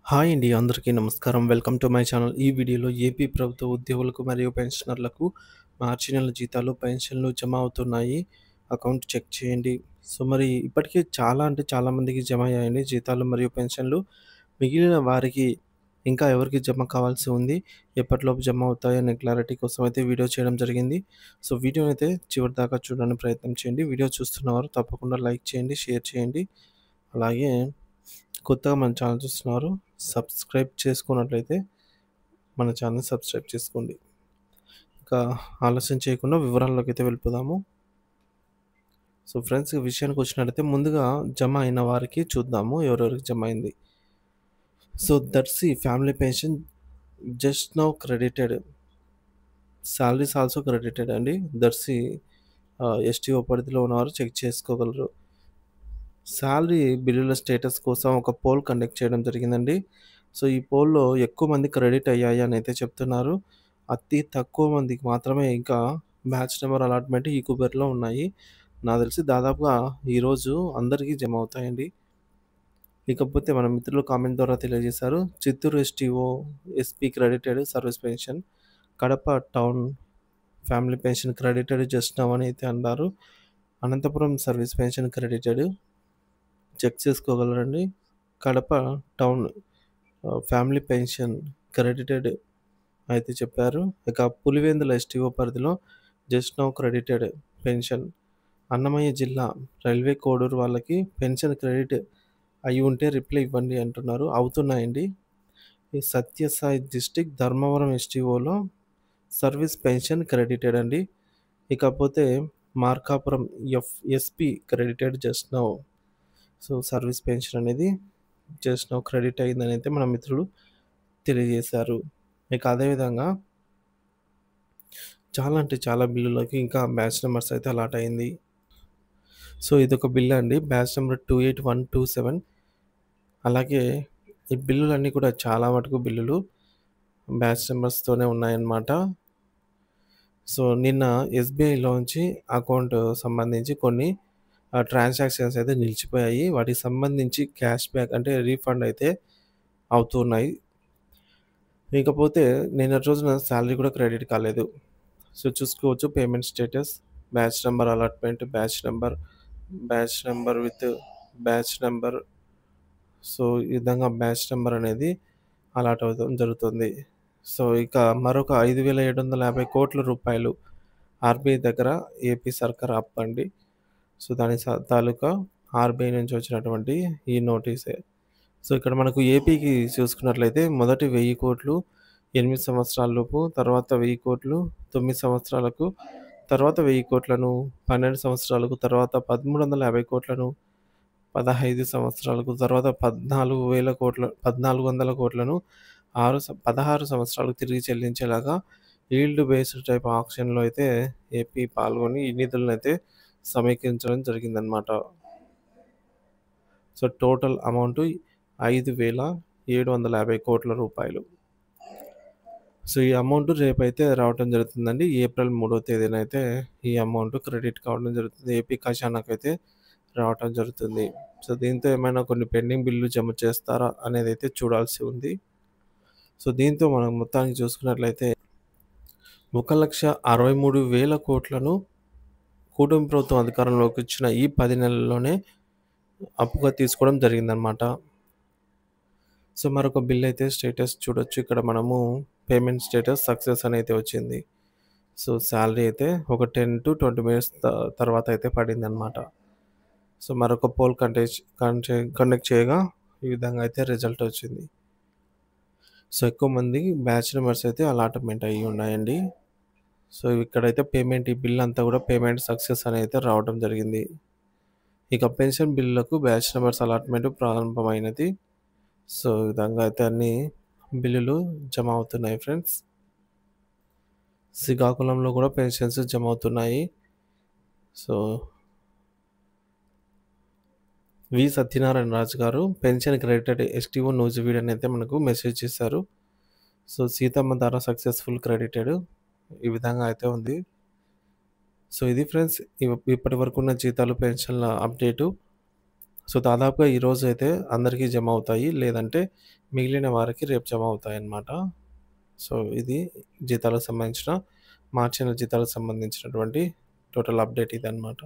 Hi అండి. అందరికీ నమస్కారం. Welcome to my channel. ఈ వీడియోలో ఏపీ ప్రభుత్వ ఉద్యోగులకు మరియు పెన్షనర్లకు మార్చి నెల జీతాలు, పెన్షన్లు జమ అవుతున్నాయి. అకౌంట్ చెక్ చేయండి. సో, మరి ఇప్పటికే చాలా మందికి జమ అయ్యాయండి జీతాలు మరియు పెన్షన్లు. మిగిలిన వారికి ఇంకా ఎవరికి జమ కావాల్సి ఉంది, ఎప్పటిలోపు జమ అవుతాయనే క్లారిటీ కోసం అయితే వీడియో చేయడం జరిగింది. సో, వీడియోనైతే చివరిదాకా చూడడానికి ప్రయత్నం చేయండి. వీడియో చూస్తున్నవారు తప్పకుండా లైక్ చేయండి, షేర్ చేయండి. అలాగే కొత్తగా మన ఛానల్ చూస్తున్నారు సబ్స్క్రైబ్ చేసుకున్నట్లయితే మన ఛానల్ సబ్స్క్రైబ్ చేసుకోండి. ఇంకా ఆలస్యం చేయకుండా వివరాల్లోకి అయితే వెళ్ళిపోదాము. సో ఫ్రెండ్స్, ఈ విషయానికి వచ్చినట్లయితే ముందుగా జమ అయిన వారికి చూద్దాము ఎవరెవరికి జమ అయింది. So Darshi family pension just now credited, salaries also credited అండి. దర్శి ఎస్టీఓ పరిధిలో ఉన్నవారు చెక్ చేసుకోగలరు. శాలరీ బిల్లుల స్టేటస్ కోసం ఒక పోల్ కండక్ట్ చేయడం జరిగిందండి. సో, ఈ పోల్‌లో ఎక్కువ మంది క్రెడిట్ అయ్యాయి అని అయితే చెప్తున్నారు. అతి తక్కువ మందికి మాత్రమే ఇంకా బ్యాచ్ నెంబర్ అలాట్‌మెంట్ ఈ కుబేర్‌లో ఉన్నాయి. నాకు తెలిసి దాదాపుగా ఈరోజు అందరికీ జమ అవుతాయండి. ఇకపోతే మన మిత్రులు కామెంట్ ద్వారా తెలియజేశారు. Chittoor STO SP credited service pension, Kadapa town family pension credited just now అని అయితే అన్నారు. Anantapur service pension credited check చేసుకోగలరండి. Kadapa town family pension credited అయితే చెప్పారు. ఇక పులివెందుల ఎస్టీఓ పరిధిలో just now credited pension. Annamayya జిల్లా రైల్వే కోడూరు వాళ్ళకి పెన్షన్ క్రెడిట్ అయి ఉంటే రిప్లై ఇవ్వండి అంటున్నారు. అవుతున్నాయండి. ఈ సత్యసాయి డిస్ట్రిక్ట్ ధర్మవరం ఎస్టీఓలో సర్వీస్ పెన్షన్ క్రెడిటెడ్ అండి. ఇకపోతే Markapuram SP credited just now. So, service pension అనేది జస్ట్ నౌ క్రెడిట్ అయిందని అయితే మన మిత్రులు తెలియజేశారు. ఇక అదేవిధంగా చాలా బిల్లులకి ఇంకా బ్యాచ్ నెంబర్స్ అయితే అలాట్ అయింది. సో, ఇదొక బిల్ అండి. Batch number 28127. అలాగే ఈ బిల్లులన్నీ కూడా చాలా మటుకు బిల్లులు బ్యాచ్ నెంబర్స్తోనే ఉన్నాయన్నమాట. సో, నిన్న ఎస్‌బీఐలోంచి అకౌంట్ సంబంధించి కొన్ని ట్రాన్సాక్షన్స్ అయితే నిలిచిపోయాయి. వాటికి సంబంధించి క్యాష్ బ్యాక్ అంటే రీఫండ్ అయితే అవుతున్నాయి. ఇకపోతే నిన్నటి రోజున సాలరీ కూడా క్రెడిట్ కాలేదు. సో, చూసుకోవచ్చు payment status, batch number allotment, batch number with batch number. So, ఈ విధంగా బ్యాచ్ నంబర్ అనేది అలాట్ అవ్వడం జరుగుతుంది. సో, ఇక మరొక 5,750 కోట్ల ఆర్‌బీఐ దగ్గర ఏపీ సర్కార్ అప్పండి. సో, దాని తాలూకా ఆర్‌బీఐ నుంచి వచ్చినటువంటి ఈ నోటీసే. సో, ఇక్కడ మనకు ఏపీకి చూసుకున్నట్లయితే మొదటి 1000 కోట్లు 8 సంవత్సరాలలోపు, తర్వాత 1000 కోట్లు 9 సంవత్సరాలకు, తర్వాత 1000 కోట్లను 12 సంవత్సరాలకు, తర్వాత 1350 కోట్లను 15 సంవత్సరాలకు, తర్వాత 1400 కోట్లను 16 సంవత్సరాలకు తిరిగి చెల్లించేలాగా ఈల్డ్ బేస్డ్ టైప్ ఆక్షన్‌లో అయితే ఏపీ పాల్గొని ఈ నిధులనైతే సమీకరించడం జరిగిందనమాట. సో, టోటల్ అమౌంట్ 5,750 కోట్ల రూపాయలు. సో, ఈ అమౌంట్ రేపైతే రావటం జరుగుతుందండి. ఏప్రిల్ 3వ తేదీన అయితే ఈ అమౌంట్ క్రెడిట్ కావడం జరుగుతుంది. ఏపీ ఖజానాకైతే రావటం జరుగుతుంది. సో, దీంతో ఏమైనా కొన్ని పెండింగ్ బిల్లులు జమ చేస్తారా అనేదైతే చూడాల్సి ఉంది. సో, దీంతో మనం మొత్తానికి చూసుకున్నట్లయితే 1,63,000 కోట్లను కూటమి ప్రభుత్వం అధికారంలోకి వచ్చిన ఈ 10 నెలల్లోనే అప్పుగా తీసుకోవడం జరిగిందనమాట. సో, మరొక బిల్ అయితే స్టేటస్ చూడొచ్చు. ఇక్కడ మనము పేమెంట్ స్టేటస్ సక్సెస్ అని అయితే వచ్చింది. సో, సాలరీ అయితే ఒక 10-20 మినిట్స్ తర్వాత అయితే పడిందనమాట. సో, మరొక పోల్ కండక్ట్ చేయగా ఈ విధంగా అయితే రిజల్ట్ వచ్చింది. సో, ఎక్కువ మంది బ్యాచ్ నెంబర్స్ అయితే అలాట్‌మెంట్ అయ్యి ఉన్నాయండి. సో, ఇక్కడైతే ఈ బిల్ అంతా కూడా పేమెంట్ సక్సెస్ అని అయితే రావడం జరిగింది. ఇక పెన్షన్ బిల్లులకు బ్యాచ్ నెంబర్స్ అలాట్‌మెంట్ ప్రారంభమైనది. సో, ఈ విధంగా అయితే అన్ని బిల్లులు జమ అవుతున్నాయి ఫ్రెండ్స్. శ్రీకాకుళంలో కూడా పెన్షన్స్ జమ అవుతున్నాయి. సో, సత్యనారాయణ రాజు గారు పెన్షన్ క్రెడిటెడ్ ఎస్టీఓ నూజివీడ్ అని అయితే మనకు మెసేజ్ చేశారు. సో, సీతమ్మ ధార సక్సెస్‌ఫుల్ క్రెడిటెడ్ ఈ విధంగా అయితే ఉంది. సో, ఇది ఫ్రెండ్స్ ఇప్పటి వరకు ఉన్న జీతాలు, పెన్షన్ల అప్డేటు. సో, దాదాపుగా ఈరోజైతే అందరికీ జమ అవుతాయి. లేదంటే మిగిలిన వారికి రేపు జమ అవుతాయన్నమాట. సో, ఇది జీతాలకు సంబంధించిన మార్చి నెల జీతాలకు సంబంధించినటువంటి టోటల్ అప్డేట్ ఇదన్నమాట.